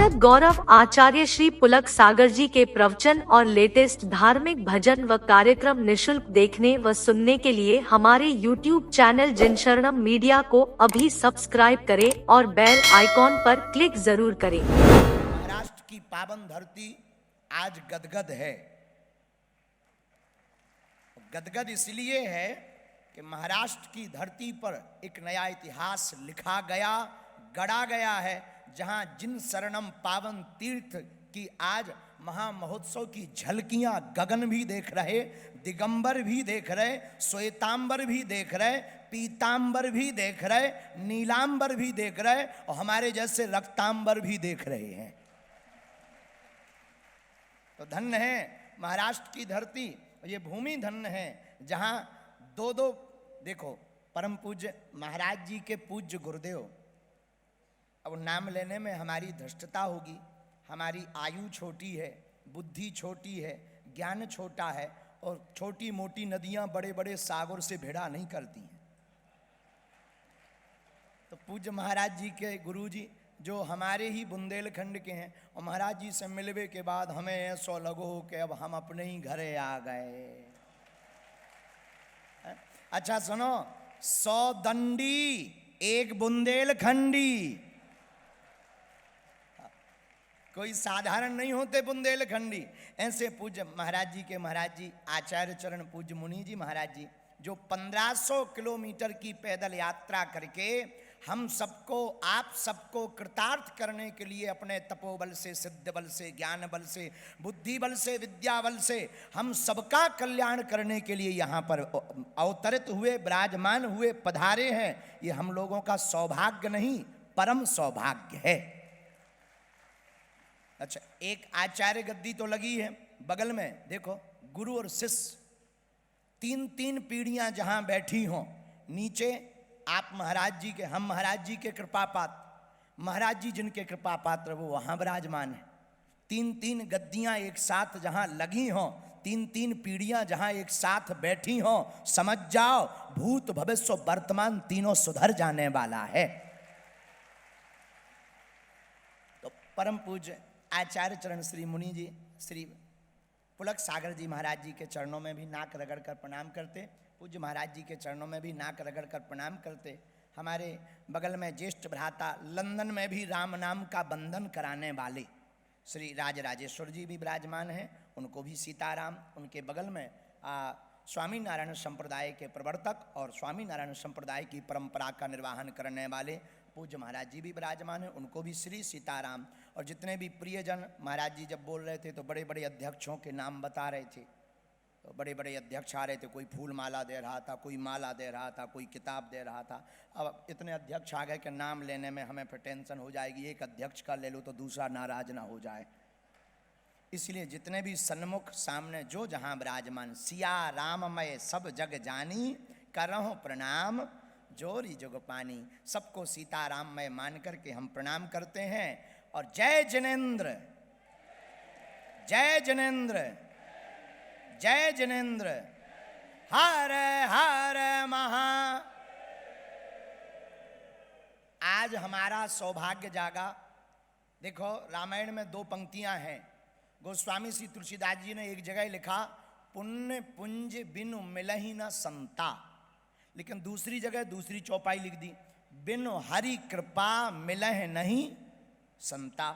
साधक गौरव आचार्य श्री पुलक सागर जी के प्रवचन और लेटेस्ट धार्मिक भजन व कार्यक्रम निशुल्क देखने व सुनने के लिए हमारे YouTube चैनल जिनशरणम मीडिया को अभी सब्सक्राइब करें और बेल आइकॉन पर क्लिक जरूर करें। महाराष्ट्र की पावन धरती आज गदगद है। गदगद इसलिए है कि महाराष्ट्र की धरती पर एक नया इतिहास लिखा गया, गढ़ा गया है, जहां जिन शरणम पावन तीर्थ की आज महामहोत्सव की झलकियां गगन भी देख रहे, दिगंबर भी देख रहे, श्वेतांबर भी देख रहे, पीतांबर भी देख रहे, नीलांबर भी देख रहे और हमारे जैसे रक्तांबर भी देख रहे हैं। तो धन्य है महाराष्ट्र की धरती, ये भूमि धन्य है जहां दो देखो परम पूज्य महाराज जी के पूज्य गुरुदेव। अब नाम लेने में हमारी धृष्टता होगी, हमारी आयु छोटी है, बुद्धि छोटी है, ज्ञान छोटा है और छोटी मोटी नदियां बड़े बड़े सागर से भिड़ा नहीं करती हैं। तो पूज्य महाराज जी के गुरु जी जो हमारे ही बुंदेलखंड के हैं और महाराज जी से मिलने के बाद हमें ऐसा लगो कि अब हम अपने ही घरे आ गए। अच्छा सुनो, 100 दंडी एक बुंदेलखंडी, कोई साधारण नहीं होते बुंदेलखंडी। ऐसे पूज्य महाराज जी आचार्य चरण पूज्य मुनि जी महाराज जी जो 1500 किलोमीटर की पैदल यात्रा करके हम सबको, आप सबको कृतार्थ करने के लिए अपने तपोबल से, सिद्ध बल से, ज्ञान बल से, बुद्धि बल से, विद्या बल से हम सबका कल्याण करने के लिए यहाँ पर अवतरित हुए, विराजमान हुए, पधारे हैं। ये हम लोगों का सौभाग्य नहीं, परम सौभाग्य है। अच्छा, एक आचार्य गद्दी तो लगी है बगल में, देखो गुरु और शिष्य 3-3 पीढ़ियां जहां बैठी हों, नीचे आप महाराज जी के, हम महाराज जी के कृपा पात्र, महाराज जी जिनके कृपा पात्र वो वहां विराजमान है। 3-3 गद्दियां एक साथ जहां लगी हों, 3-3 पीढ़ियां जहां एक साथ बैठी हों, समझ जाओ भूत भविष्य वर्तमान तीनों सुधर जाने वाला है। तो परम पूज्य आचार्य चरण श्री मुनि जी श्री पुलक सागर जी महाराज जी के चरणों में भी नाक रगड़ कर प्रणाम करते, पूज्य महाराज जी के चरणों में भी नाक रगड़ कर प्रणाम करते। हमारे बगल में ज्येष्ठ भ्राता लंदन में भी राम नाम का बंधन कराने वाले श्री राजराजेश्वर जी भी विराजमान हैं, उनको भी सीताराम। उनके बगल में स्वामी नारायण संप्रदाय के प्रवर्तक और स्वामी नारायण संप्रदाय की परंपरा का निर्वहन करने वाले पूज्य महाराज जी भी विराजमान हैं, उनको भी श्री सीताराम। और जितने भी प्रियजन, महाराज जी जब बोल रहे थे तो बड़े बड़े अध्यक्षों के नाम बता रहे थे, तो बड़े बड़े अध्यक्ष आ रहे थे, कोई फूल माला दे रहा था, कोई माला दे रहा था, कोई किताब दे रहा था। अब इतने अध्यक्ष आ गए कि नाम लेने में हमें फिर टेंशन हो जाएगी, एक अध्यक्ष का ले लो तो दूसरा नाराज ना हो जाए। इसलिए जितने भी सन्मुख सामने जो जहाँ विराजमान, सिया राममय सब जग जानी, करहु प्रणाम जोरी जुग पानी, सबको सीताराममय मान करके हम प्रणाम करते हैं। और जय जिनेन्द्र, जय जिनेन्द्र, जय जिनेन्द्र, हर हर महा। आज हमारा सौभाग्य जागा। देखो रामायण में 2 पंक्तियां हैं, गोस्वामी श्री तुलसीदास जी ने एक जगह लिखा, पुण्य पुंज बिनु मिलहि न संता, लेकिन दूसरी जगह दूसरी चौपाई लिख दी, बिनु हरि कृपा मिलह नहीं संता।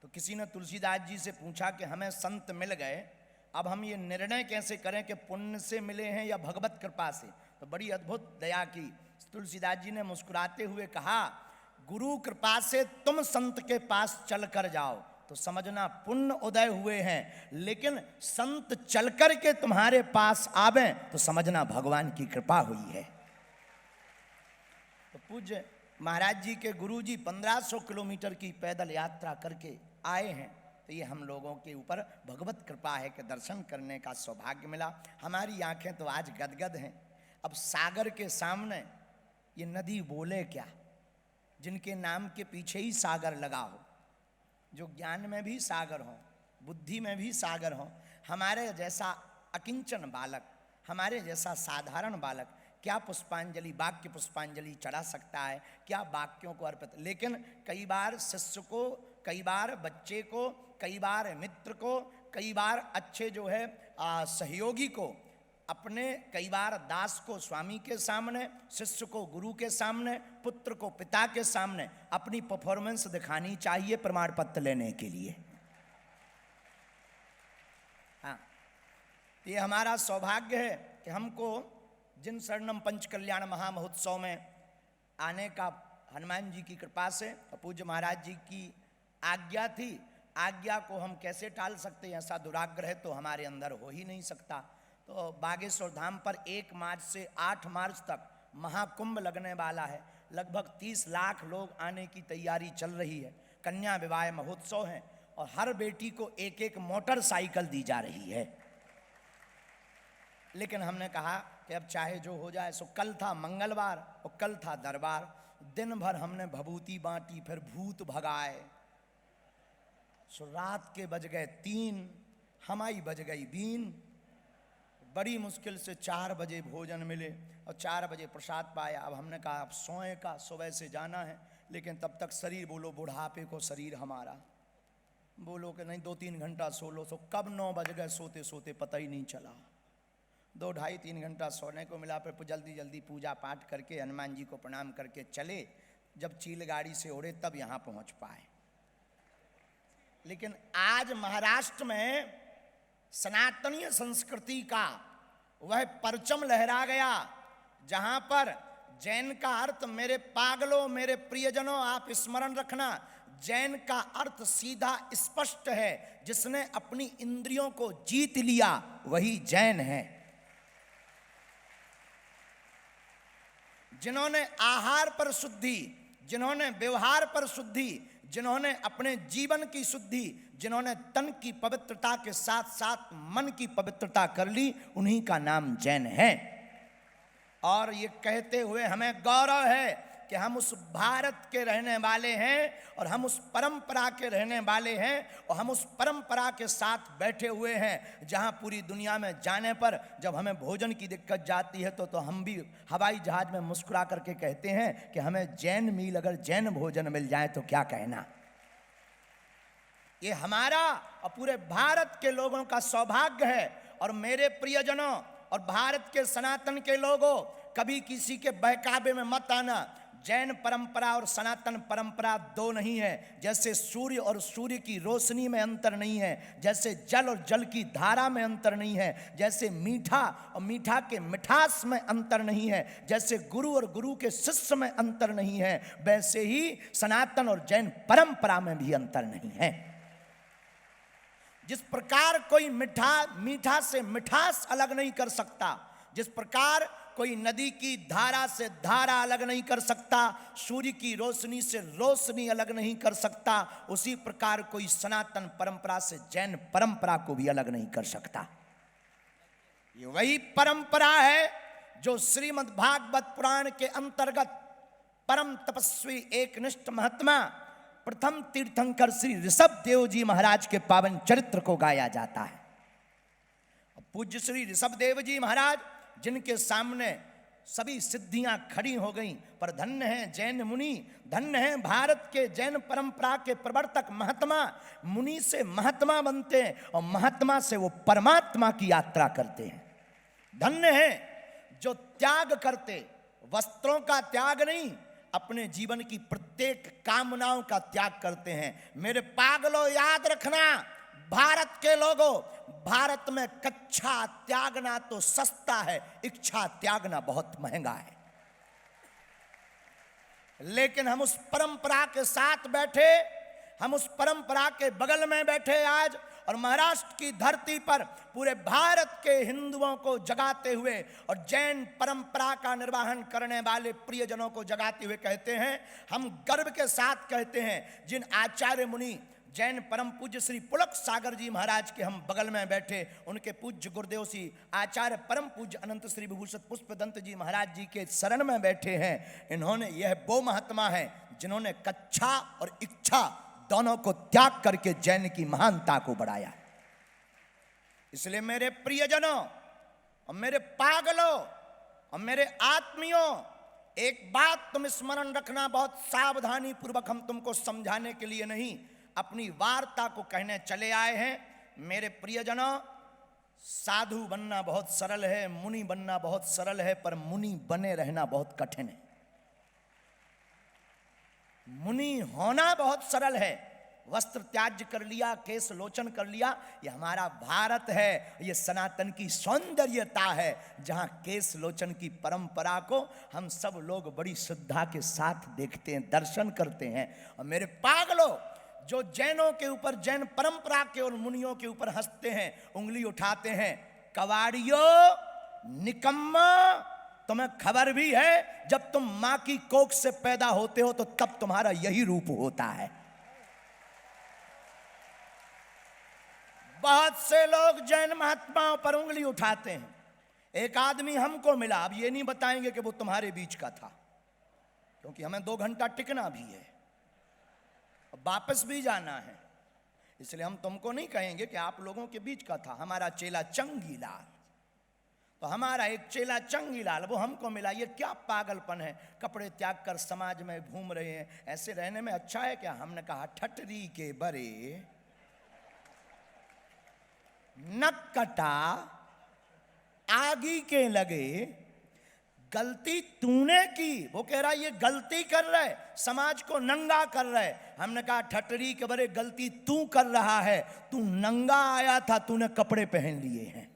तो किसी ने तुलसीदास जी से पूछा कि हमें संत मिल गए, अब हम ये निर्णय कैसे करें कि पुण्य से मिले हैं या भगवत कृपा से। तो बड़ी अद्भुत दया की तुलसीदास जी ने मुस्कुराते हुए कहा, गुरु कृपा से तुम संत के पास चल कर जाओ तो समझना पुण्य उदय हुए हैं, लेकिन संत चलकर के तुम्हारे पास आवे तो समझना भगवान की कृपा हुई है। तो पूज्य महाराज जी के गुरु जी 1500 किलोमीटर की पैदल यात्रा करके आए हैं, तो ये हम लोगों के ऊपर भगवत कृपा है कि दर्शन करने का सौभाग्य मिला। हमारी आंखें तो आज गदगद हैं। अब सागर के सामने ये नदी बोले क्या, जिनके नाम के पीछे ही सागर लगा हो, जो ज्ञान में भी सागर हो, बुद्धि में भी सागर हो। हमारे जैसा अकिंचन बालक, हमारे जैसा साधारण बालक क्या पुष्पांजलि, वाक्य पुष्पांजलि चढ़ा सकता है, क्या वाक्यों को अर्पित। लेकिन कई बार शिष्य को कई बार बच्चे को, कई बार मित्र को, कई बार अच्छे जो है सहयोगी को, अपने कई बार दास को स्वामी के सामने, शिष्य को गुरु के सामने, पुत्र को पिता के सामने अपनी परफॉर्मेंस दिखानी चाहिए प्रमाण पत्र लेने के लिए। हाँ, ये हमारा सौभाग्य है कि हमको जिन शरणम पंच कल्याण महामहोत्सव में आने का हनुमान जी की कृपा से और पूज्य महाराज जी की आज्ञा थी। आज्ञा को हम कैसे टाल सकते हैं? ऐसा दुराग्रह तो हमारे अंदर हो ही नहीं सकता। तो बागेश्वर धाम पर 1 मार्च से 8 मार्च तक महाकुंभ लगने वाला है। लगभग 30 लाख लोग आने की तैयारी चल रही है। कन्या विवाह महोत्सव है और हर बेटी को एक एक मोटरसाइकिल दी जा रही है। लेकिन हमने कहा कि अब चाहे जो हो जाए। सो कल था मंगलवार और कल था दरबार। दिन भर हमने भभूति बांटी, फिर भूत भगाए। सो रात के बज गए 3, हमारी बज गई बीन। बड़ी मुश्किल से 4 बजे भोजन मिले और 4 बजे प्रसाद पाया। अब हमने कहा अब सोए का, सुबह से जाना है। लेकिन तब तक शरीर, बोलो बुढ़ापे को शरीर हमारा, बोलो कि नहीं 2-3 घंटा सो लो। सो कब 9 बज गए सोते सोते पता ही नहीं चला। 2, 2.5, 3 घंटा सोने को मिला। फिर जल्दी जल्दी पूजा पाठ करके हनुमान जी को प्रणाम करके चले। जब चील गाड़ी से उड़े तब यहाँ पहुँच पाए। लेकिन आज महाराष्ट्र में सनातनीय संस्कृति का वह परचम लहरा गया, जहां पर जैन का अर्थ, मेरे पागलों, मेरे प्रियजनों, आप स्मरण रखना, जैन का अर्थ सीधा स्पष्ट है। जिसने अपनी इंद्रियों को जीत लिया वही जैन है। जिन्होंने आहार पर शुद्धि, जिन्होंने व्यवहार पर शुद्धि, जिन्होंने अपने जीवन की शुद्धि, जिन्होंने तन की पवित्रता के साथ साथ मन की पवित्रता कर ली, उन्हीं का नाम जैन है। और ये कहते हुए हमें गौरव है कि हम उस भारत के रहने वाले हैं और हम उस परंपरा के रहने वाले हैं और हम उस परंपरा के साथ बैठे हुए हैं। जहां पूरी दुनिया में जाने पर जब हमें भोजन की दिक्कत जाती है तो हम भी हवाई जहाज में मुस्कुरा करके कहते हैं कि हमें जैन मील, अगर जैन भोजन मिल जाए तो क्या कहना। ये हमारा और पूरे भारत के लोगों का सौभाग्य है। और मेरे प्रियजनों और भारत के सनातन के लोगों, कभी किसी के बहकावे में मत आना। जैन परंपरा और सनातन परंपरा 2 नहीं है। जैसे सूर्य और सूर्य की रोशनी में अंतर नहीं है, जैसे जल और जल की धारा में अंतर नहीं है, जैसे मीठा और मीठा के मिठास में अंतर नहीं है, जैसे गुरु और गुरु के शिष्य में अंतर नहीं है, वैसे ही सनातन और जैन परंपरा में भी अंतर नहीं है। जिस प्रकार कोई मीठा से मिठास अलग नहीं कर सकता, जिस प्रकार कोई नदी की धारा से धारा अलग नहीं कर सकता, सूर्य की रोशनी से रोशनी अलग नहीं कर सकता, उसी प्रकार कोई सनातन परंपरा से जैन परंपरा को भी अलग नहीं कर सकता। ये वही परंपरा है जो श्रीमद् भागवत पुराण के अंतर्गत परम तपस्वी एकनिष्ठ महात्मा प्रथम तीर्थंकर श्री ऋषभ देव जी महाराज के पावन चरित्र को गाया जाता है। पूज्य श्री ऋषभ देव जी महाराज, जिनके सामने सभी सिद्धियां खड़ी हो गईं, पर धन्य हैं जैन मुनि, धन्य हैं भारत के जैन परंपरा के प्रवर्तक महात्मा। मुनि से महात्मा बनते हैं और महात्मा से वो परमात्मा की यात्रा करते हैं। धन्य हैं जो त्याग करते, वस्त्रों का त्याग नहीं, अपने जीवन की प्रत्येक कामनाओं का त्याग करते हैं। मेरे पागलों, याद रखना, भारत के लोगों, भारत में कच्छा त्यागना तो सस्ता है, इच्छा त्यागना बहुत महंगा है। लेकिन हम उस परंपरा के साथ बैठे, हम उस परंपरा के बगल में बैठे आज, और महाराष्ट्र की धरती पर पूरे भारत के हिंदुओं को जगाते हुए और जैन परंपरा का निर्वहन करने वाले प्रियजनों को जगाते हुए कहते हैं, हम गर्व के साथ कहते हैं, जिन आचार्य मुनि जैन परम पूज्य श्री पुलक सागर जी महाराज के हम बगल में बैठे, उनके पूज्य गुरुदेव श्री आचार्य परम पूज्य अनंत श्री विभूषित पुष्पदंत जी महाराज जी के शरण में बैठे हैं। इन्होंने, यह वो महात्मा है जिन्होंने कच्छा और इच्छा दोनों को त्याग करके जैन की महानता को बढ़ाया। इसलिए मेरे प्रियजनों और मेरे पागलों और मेरे आत्मियों, एक बात तुम स्मरण रखना, बहुत सावधानी पूर्वक हम तुमको समझाने के लिए नहीं, अपनी वार्ता को कहने चले आए हैं। मेरे प्रियजनों, साधु बनना बहुत सरल है, मुनि बनना बहुत सरल है, पर मुनि बने रहना बहुत कठिन है। मुनि होना बहुत सरल है, वस्त्र त्याज्य कर लिया, केश लोचन कर लिया। ये हमारा भारत है, ये सनातन की सौंदर्यता है, जहां केश लोचन की परंपरा को हम सब लोग बड़ी श्रद्धा के साथ देखते हैं, दर्शन करते हैं। और मेरे पागलों, जो जैनों के ऊपर, जैन परंपरा के और मुनियों के ऊपर हंसते हैं, उंगली उठाते हैं, कवाड़ियों, निकम्मा, तुम्हें खबर भी है जब तुम मां की कोख से पैदा होते हो तो तब तुम्हारा यही रूप होता है। बहुत से लोग जैन महात्माओं पर उंगली उठाते हैं। एक आदमी हमको मिला, अब ये नहीं बताएंगे कि वो तुम्हारे बीच का था, क्योंकि हमें 2 घंटा टिकना भी है, वापस भी जाना है, इसलिए हम तुमको नहीं कहेंगे कि आप लोगों के बीच का था। हमारा चेला चंगीलाल, तो हमारा एक चेला चंगीलाल, वो हमको मिला। ये क्या पागलपन है, कपड़े त्याग कर समाज में घूम रहे हैं, ऐसे रहने में अच्छा है क्या? हमने कहा, ठटरी के बरे नक कटा आगी के लगे, गलती तूने की। वो कह रहा है ये गलती कर रहा है, समाज को नंगा कर रहा है। हमने कहा, ठटरी के बरे गलती तू कर रहा है, तू नंगा आया था, तूने कपड़े पहन लिए हैं।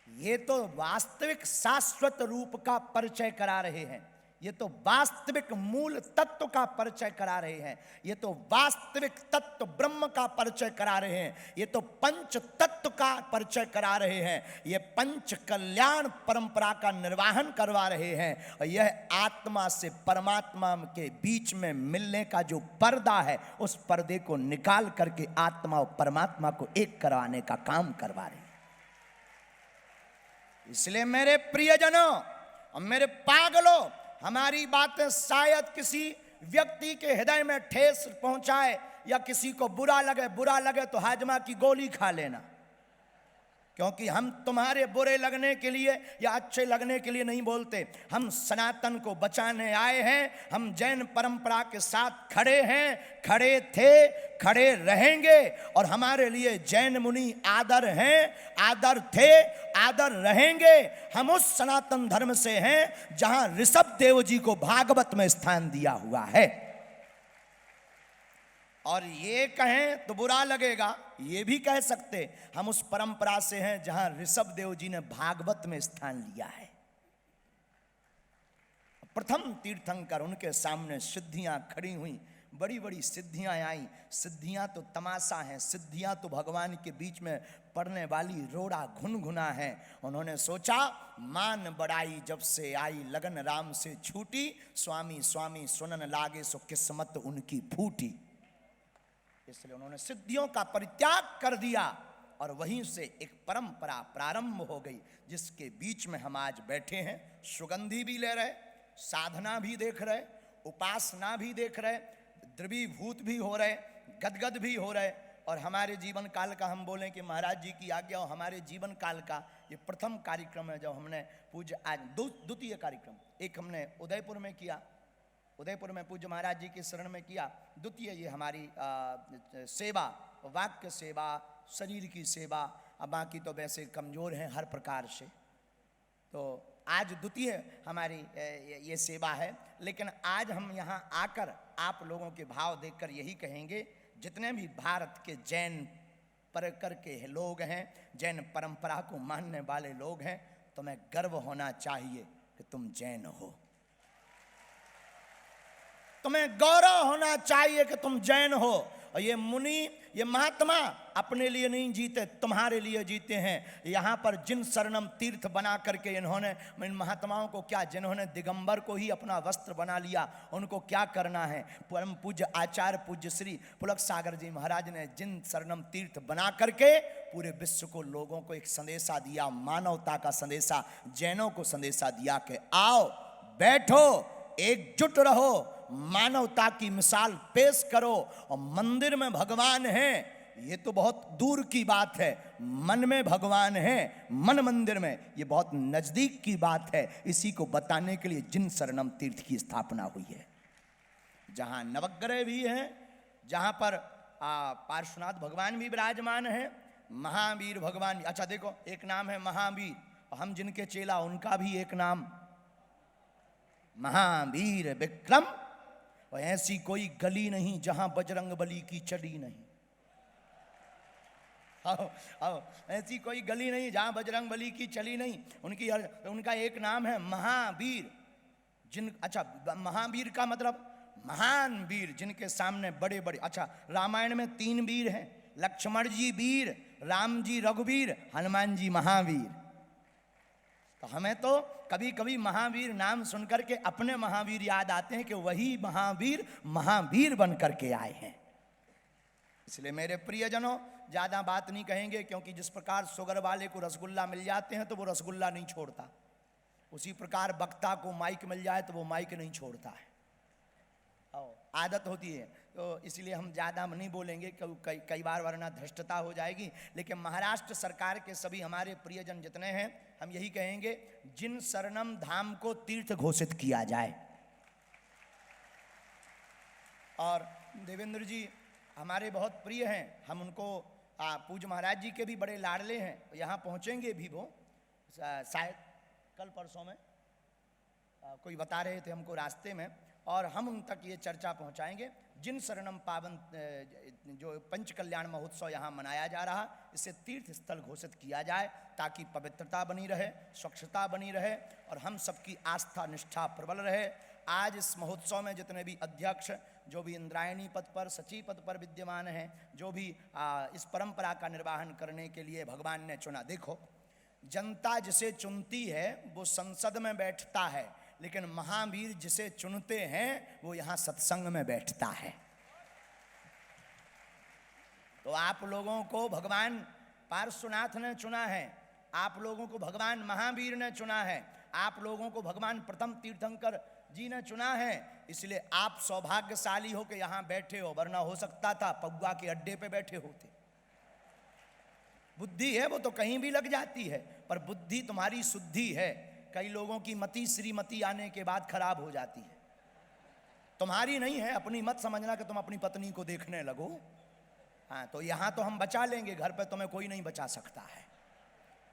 ये तो वास्तविक शाश्वत रूप का परिचय करा रहे हैं, ये तो वास्तविक मूल तत्व का परिचय करा रहे हैं, ये तो वास्तविक तत्व ब्रह्म का परिचय करा रहे हैं, ये तो पंच तत्व का परिचय करा रहे हैं, ये पंच कल्याण परंपरा का निर्वाहन करवा रहे हैं। और यह आत्मा से परमात्मा के बीच में मिलने का जो पर्दा है, उस पर्दे को निकाल करके आत्मा और परमात्मा को एक करवाने का काम करवा रहे हैं। इसलिए मेरे प्रियजनों और मेरे पागलों, हमारी बातें शायद किसी व्यक्ति के हृदय में ठेस पहुंचाए या किसी को बुरा लगे तो हाजमा की गोली खा लेना, क्योंकि हम तुम्हारे बुरे लगने के लिए या अच्छे लगने के लिए नहीं बोलते। हम सनातन को बचाने आए हैं, हम जैन परंपरा के साथ खड़े हैं, खड़े थे, खड़े रहेंगे। और हमारे लिए जैन मुनि आदर हैं, आदर थे, आदर रहेंगे। हम उस सनातन धर्म से हैं जहां ऋषभ देव जी को भागवत में स्थान दिया हुआ है। और ये कहें तो बुरा लगेगा, ये भी कह सकते हम उस परंपरा से हैं जहां ऋषभ देव जी ने भागवत में स्थान लिया है। प्रथम तीर्थंकर, उनके सामने सिद्धियां खड़ी हुई, बड़ी बड़ी सिद्धियां आई। सिद्धियां तो तमाशा हैं, सिद्धियां तो भगवान के बीच में पड़ने वाली रोड़ा घुनघुना है। उन्होंने सोचा, मान बड़ाई जब से आई, लगन राम से छूटी, स्वामी स्वामी सुनन लागे, सो किस्मत उनकी फूटी। इसलिए उन्होंने सिद्धियों का परित्याग कर दिया और वहीं से एक परंपरा प्रारंभ हो गई, जिसके बीच में हम आज बैठे हैं। सुगंधी भी ले रहे, साधना भी देख रहे, उपासना भी देख रहे, द्रवीभूत भी हो रहे, गदगद भी हो रहे। और हमारे जीवन काल का, हम बोलें कि महाराज जी की आज्ञा हो, हमारे जीवन काल का ये प्रथम कार्यक्रम है जो हमने पूज्य, आज द्वितीय कार्यक्रम, एक हमने उदयपुर में किया, उदयपुर में पूज्य महाराज जी के शरण में किया। द्वितीय ये हमारी सेवा, वाक्य सेवा, शरीर की सेवा। अब बाकी तो वैसे कमज़ोर हैं हर प्रकार से, तो आज द्वितीय हमारी ये सेवा है। लेकिन आज हम यहाँ आकर आप लोगों के भाव देखकर यही कहेंगे, जितने भी भारत के जैन परकर के लोग हैं, जैन परंपरा को मानने वाले लोग हैं, तुम्हें गर्व होना चाहिए कि तुम जैन हो। तुम्हें गौरव होना चाहिए कि तुम जैन हो। और ये मुनि, ये महात्मा अपने लिए नहीं जीते, तुम्हारे लिए जीते हैं। यहाँ पर जिन शरणम तीर्थ बना करके इन्होंने, इन महात्माओं को क्या, जिन्होंने दिगंबर को ही अपना वस्त्र बना लिया, उनको क्या करना है। परम पूज्य आचार्य पूज्य श्री पुलक सागर जी महाराज ने जिन शरणम तीर्थ बना करके पूरे विश्व को, लोगों को एक संदेशा दिया, मानवता का संदेशा, जैनों को संदेशा दिया कि आओ, बैठो, एकजुट रहो, मानवता की मिसाल पेश करो। और मंदिर में भगवान हैं, ये तो बहुत दूर की बात है, मन में भगवान हैं, मन मंदिर में, ये बहुत नजदीक की बात है। इसी को बताने के लिए जिन शरणम तीर्थ की स्थापना हुई है, जहां नवग्रह भी हैं, जहां पर पार्श्वनाथ भगवान भी विराजमान है, महावीर भगवान भी। अच्छा देखो, एक नाम है महावीर, और हम जिनके चेला उनका भी एक नाम महावीर विक्रम। और ऐसी कोई गली नहीं जहां बजरंग बली की चली नहीं। आओ आओ, ऐसी कोई गली नहीं जहां बजरंग बली की चली नहीं। उनका एक नाम है महावीर। अच्छा, महावीर का मतलब महान वीर, जिनके सामने बड़े बड़े। अच्छा, रामायण में 3 वीर हैं, लक्ष्मण जी वीर, राम जी रघुवीर, हनुमान जी महावीर। तो हमें तो कभी कभी महावीर नाम सुनकर के अपने महावीर याद आते हैं कि वही महावीर महावीर बन करके आए हैं। इसलिए मेरे प्रियजनों, ज्यादा बात नहीं कहेंगे, क्योंकि जिस प्रकार शुगर वाले को रसगुल्ला मिल जाते हैं तो वो रसगुल्ला नहीं छोड़ता, उसी प्रकार वक्ता को माइक मिल जाए तो वो माइक नहीं छोड़ता है। आदत होती है, तो इसलिए हम ज़्यादा नहीं बोलेंगे, कई बार वरना धृष्टता हो जाएगी। लेकिन महाराष्ट्र सरकार के सभी हमारे प्रियजन जितने हैं, हम यही कहेंगे, जिन शरणम धाम को तीर्थ घोषित किया जाए। और देवेंद्र जी हमारे बहुत प्रिय हैं, हम उनको पूज्य महाराज जी के भी बड़े लाडले हैं। यहाँ पहुँचेंगे भी वो शायद कल परसों में, कोई बता रहे थे हमको रास्ते में, और हम उन तक ये चर्चा पहुंचाएंगे। जिन शरणम पावन जो पंच कल्याण महोत्सव यहाँ मनाया जा रहा, इसे तीर्थ स्थल घोषित किया जाए, ताकि पवित्रता बनी रहे, स्वच्छता बनी रहे, और हम सबकी आस्था निष्ठा प्रबल रहे। आज इस महोत्सव में जितने भी अध्यक्ष, जो भी इंद्रायणी पद पर, सचिव पद पर विद्यमान हैं, जो भी इस परंपरा का निर्वाहन करने के लिए भगवान ने चुना। देखो, जनता जिसे चुनती है वो संसद में बैठता है, लेकिन महावीर जिसे चुनते हैं वो यहां सत्संग में बैठता है। तो आप लोगों को भगवान पार्श्वनाथ ने चुना है, आप लोगों को भगवान महावीर ने चुना है, आप लोगों को भगवान प्रथम तीर्थंकर जी ने चुना है। इसलिए आप सौभाग्यशाली हो के यहां बैठे हो, वरना हो सकता था पौवा के अड्डे पे बैठे होते। बुद्धि है वो तो कहीं भी लग जाती है, पर बुद्धि तुम्हारी शुद्धि है। कई लोगों की मति श्रीमती आने के बाद खराब हो जाती है, तुम्हारी नहीं है। अपनी मत समझना कि तुम अपनी पत्नी को देखने लगो। हाँ, तो यहाँ तो हम बचा लेंगे, घर पे तुम्हें कोई नहीं बचा सकता है।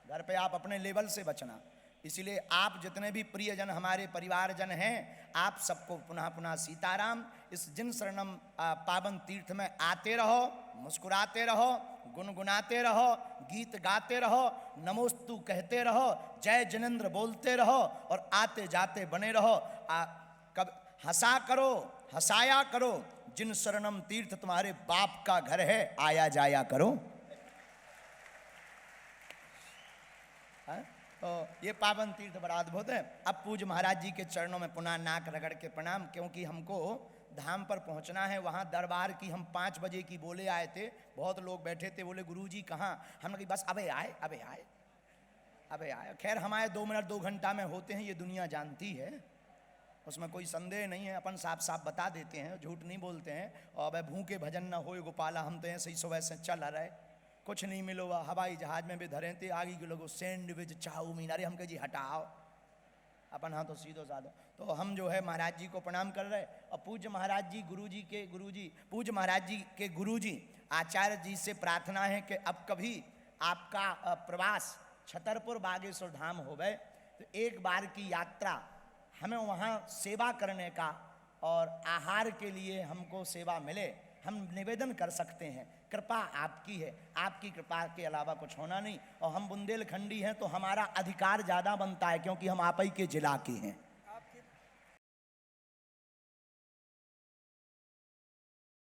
घर पे आप अपने लेवल से बचना। इसलिए आप जितने भी प्रियजन हमारे परिवारजन हैं, आप सबको पुनः पुनः सीताराम। इस जिन शरणम पावन तीर्थ में आते रहो, मुस्कुराते रहो, गुनगुनाते रहो, गीत गाते रहो, नमोस्तु कहते रहो, जय जिनेंद्र बोलते रहो, और आते जाते बने रहो। कब हंसा करो, हंसाया करो। जिन शरणम तीर्थ तुम्हारे बाप का घर है, आया जाया करो। तो ये पावन तीर्थ बड़ा अद्भुत है। अब पूज्य महाराज जी के चरणों में पुनः नाक रगड़ के प्रणाम, क्योंकि हमको धाम पर पहुंचना है। वहाँ दरबार की हम 5 बजे की बोले आए थे, बहुत लोग बैठे थे, बोले गुरुजी कहाँ। हमने कहा बस अबे आए अबे आए अबे आए। खैर हमारे 2 मिनट 2 घंटा में होते हैं, ये दुनिया जानती है, उसमें कोई संदेह नहीं है। अपन साफ साफ बता देते हैं, झूठ नहीं बोलते हैं। और अब भूखे भजन न हो गोपाला, हम तो ऐसे ही सुबह से चल रहे, कुछ नहीं मिलो। हवाई जहाज में भी धरे थे, आगे के लोगों सैंडविच चाउमीन, अरे हम कहे जी हटाओ, अपन हाँ तो सीधो साधो। तो हम जो है महाराज जी को प्रणाम कर रहे, और पूज्य महाराज जी पूज्य महाराज जी के गुरुजी आचार्य जी से प्रार्थना है कि अब कभी आपका प्रवास छतरपुर बागेश्वर धाम हो गए तो एक बार की यात्रा हमें वहाँ सेवा करने का और आहार के लिए हमको सेवा मिले, हम निवेदन कर सकते हैं। कृपा आपकी है, आपकी कृपा के अलावा कुछ होना नहीं। और हम बुंदेलखंडी हैं तो हमारा अधिकार ज़्यादा बनता है, क्योंकि हम आप ही के जिला के हैं।